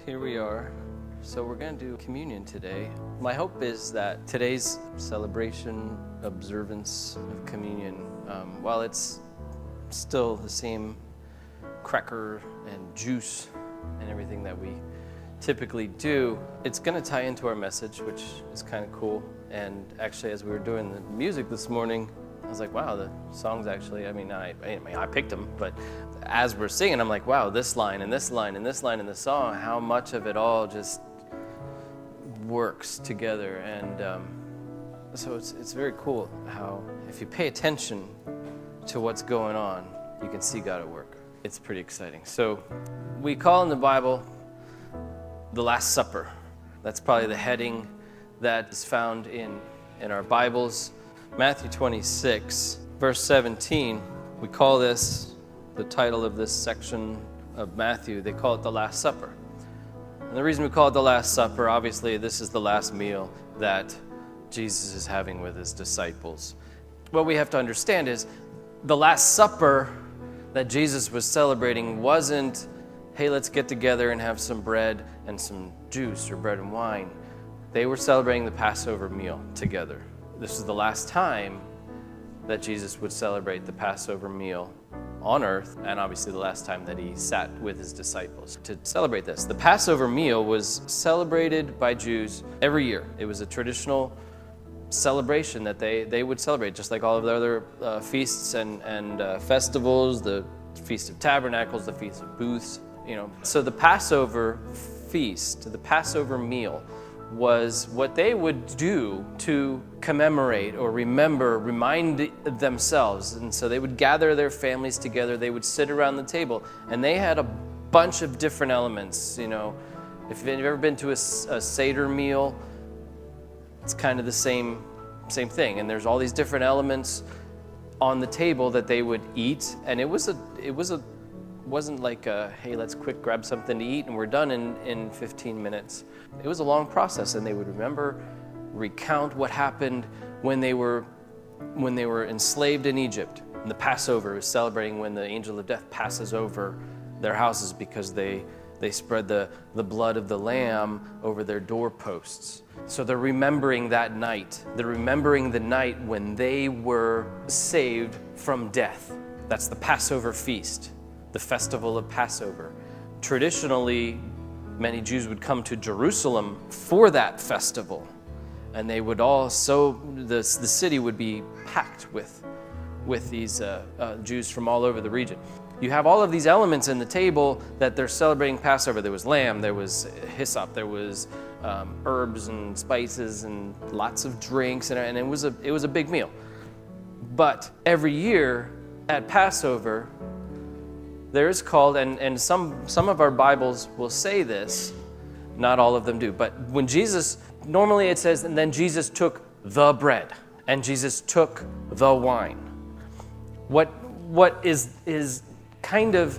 Here we are. So we're going to do communion today. My hope is that today's celebration, observance of communion, while it's still the same cracker and juice and everything that we typically do, it's going to tie into our message, which is kind of cool. And actually, as we were doing the music this morning, I was like, wow, the songs actually, I picked them, but as we're singing, I'm like, wow, this line and this line and this line in the song, how much of it all just works together. And so it's very cool how if you pay attention to what's going on, you can see God at work. It's pretty exciting. So we call in the Bible the Last Supper. That's probably the heading that is found in our Bibles. Matthew 26, verse 17, we call this, the title of this section of Matthew, they call it the Last Supper. And the reason we call it the Last Supper, obviously this is the last meal that Jesus is having with his disciples. What we have to understand is the Last Supper that Jesus was celebrating wasn't, hey, let's get together and have some bread and some juice or bread and wine. They were celebrating the Passover meal together. This is the last time that Jesus would celebrate the Passover meal on earth, and obviously the last time that he sat with his disciples to celebrate this. The Passover meal was celebrated by Jews every year. It was a traditional celebration that they would celebrate, just like all of the other feasts and festivals, the Feast of Tabernacles, the Feast of Booths, So the Passover feast, the Passover meal, was what they would do to commemorate or remind themselves. And so they would gather their families together, they would sit around the table, and they had a bunch of different elements. If you've ever been to a Seder meal, it's kind of the same thing. And there's all these different elements on the table that they would eat, and it wasn't like hey, let's quick grab something to eat and we're done in 15 minutes. It was a long process, and they would recount what happened when they were enslaved in Egypt. And the Passover was celebrating when the angel of death passes over their houses because they spread the blood of the lamb over their doorposts. So they're remembering that night. They're remembering the night when they were saved from death. That's the Passover feast, the festival of Passover. Traditionally, many Jews would come to Jerusalem for that festival, and they would the city would be packed with these Jews from all over the region. You have all of these elements in the table that they're celebrating Passover. There was lamb, there was hyssop, there was herbs and spices and lots of drinks, and it was a big meal. But every year at Passover, there is called, and some of our Bibles will say this, not all of them do, but when Jesus, normally it says, and then Jesus took the bread, and Jesus took the wine. What is kind of,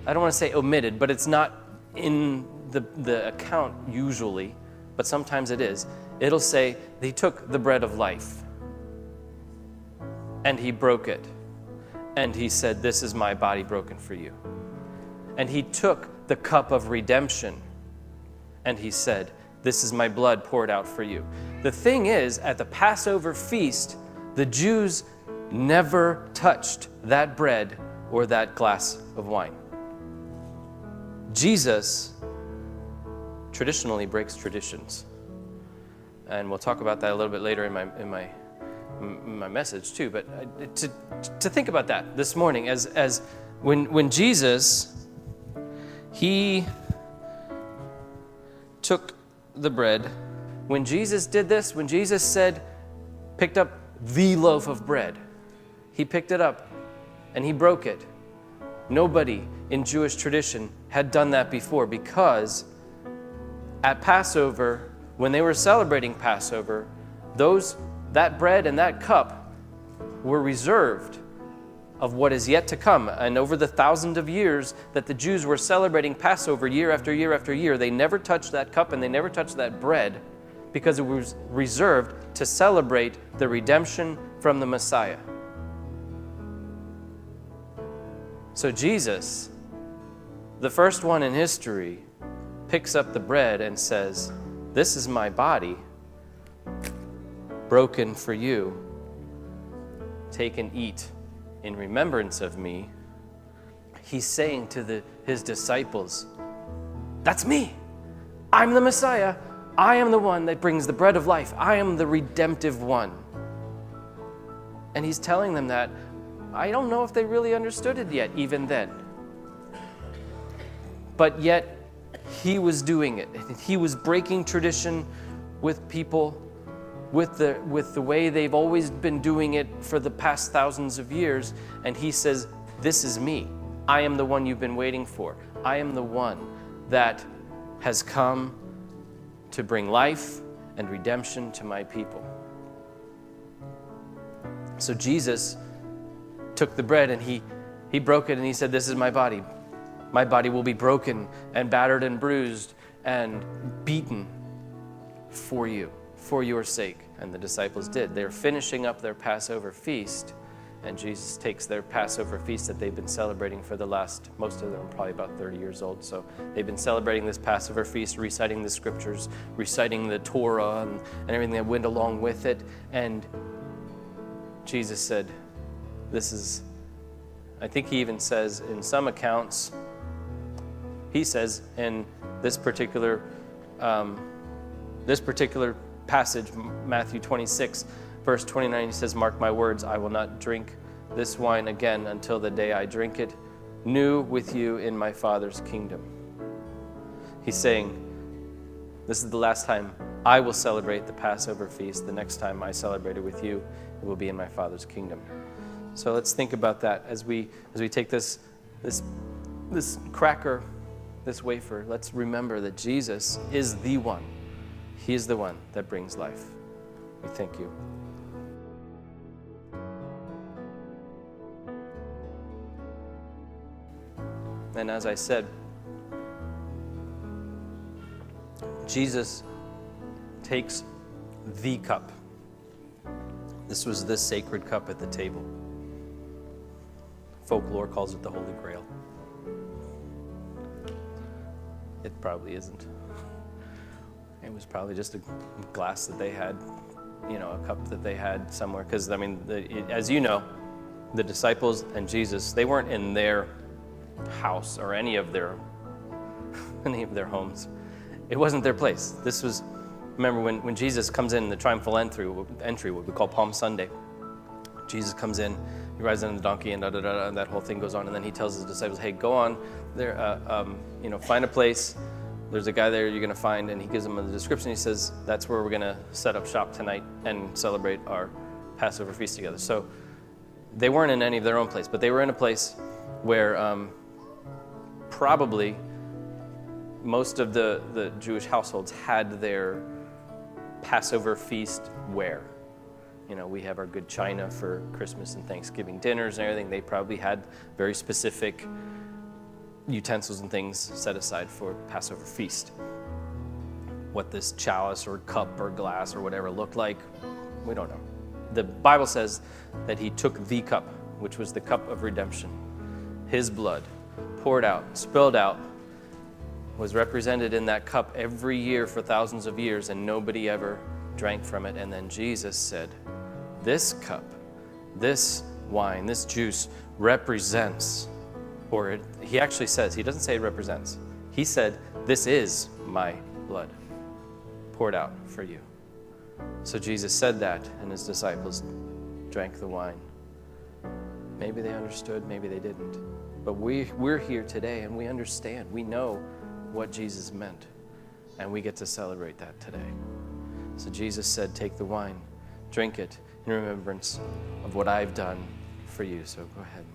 I don't want to say omitted, but it's not in the account usually, but sometimes it is. It'll say, he took the bread of life, and he broke it. And he said, this is my body broken for you. And he took the cup of redemption, and he said, this is my blood poured out for you. The thing is, at the Passover feast, the Jews never touched that bread or that glass of wine. Jesus traditionally breaks traditions. And we'll talk about that a little bit later in my message too, but to think about that this morning as when Jesus, he took the bread, when Jesus did this, when Jesus picked up the loaf of bread, he picked it up and he broke it. Nobody in Jewish tradition had done that before, because at Passover, when they were celebrating Passover, that bread and that cup were reserved of what is yet to come. And over the thousands of years that the Jews were celebrating Passover year after year after year, they never touched that cup and they never touched that bread, because it was reserved to celebrate the redemption from the Messiah. So Jesus, the first one in history, picks up the bread and says, "This is my body, broken for you. Take and eat in remembrance of me." He's saying to his disciples, "That's me. I'm the Messiah. I am the one that brings the bread of life. I am the redemptive one." And he's telling them that. I don't know if they really understood it yet, even then. But yet, he was doing it. He was breaking tradition with people, with the way they've always been doing it for the past thousands of years. And he says, "This is me. I am the one you've been waiting for. I am the one that has come to bring life and redemption to my people." So Jesus took the bread and he broke it and he said, "This is my body. My body will be broken and battered and bruised and beaten for you, for your sake." And the disciples did. They're finishing up their Passover feast, and Jesus takes their Passover feast that they've been celebrating for the last, most of them are probably about 30 years old, so they've been celebrating this Passover feast, reciting the scriptures, reciting the Torah and everything that went along with it. And Jesus said, "This is," I think he even says in some accounts, he says in this particular passage, Matthew 26, verse 29, he says, "Mark my words, I will not drink this wine again until the day I drink it new with you in my Father's kingdom." He's saying, this is the last time I will celebrate the Passover feast. The next time I celebrate it with you, it will be in my Father's kingdom. So let's think about that as we take this cracker, this wafer. Let's remember that Jesus is the one. He is the one that brings life. We thank you. And as I said, Jesus takes the cup. This was the sacred cup at the table. Folklore calls it the Holy Grail. It probably isn't. It was probably just a glass that they had, a cup that they had somewhere. Because, as you know, the disciples and Jesus, they weren't in their house or any of their homes. It wasn't their place. This was, remember when Jesus comes in the triumphal entry, what we call Palm Sunday. Jesus comes in, he rides on the donkey, and and that whole thing goes on. And then he tells his disciples, "Hey, go on there, find a place. There's a guy there you're going to find," and he gives them a description. He says, "That's where we're going to set up shop tonight and celebrate our Passover feast together." So they weren't in any of their own place, but they were in a place where probably most of the Jewish households had their Passover feast ware. We have our good china for Christmas and Thanksgiving dinners and everything. They probably had very specific utensils and things set aside for Passover feast. What this chalice or cup or glass or whatever looked like, we don't know. The Bible says that he took the cup, which was the cup of redemption. His blood poured out, spilled out, was represented in that cup every year for thousands of years, and nobody ever drank from it. And then Jesus said, "This cup, this wine, this juice represents," or he actually says, he doesn't say it represents. He said, "This is my blood poured out for you." So Jesus said that, and his disciples drank the wine. Maybe they understood, maybe they didn't. But we're here today, and we understand. We know what Jesus meant, and we get to celebrate that today. So Jesus said, "Take the wine, drink it in remembrance of what I've done for you." So go ahead.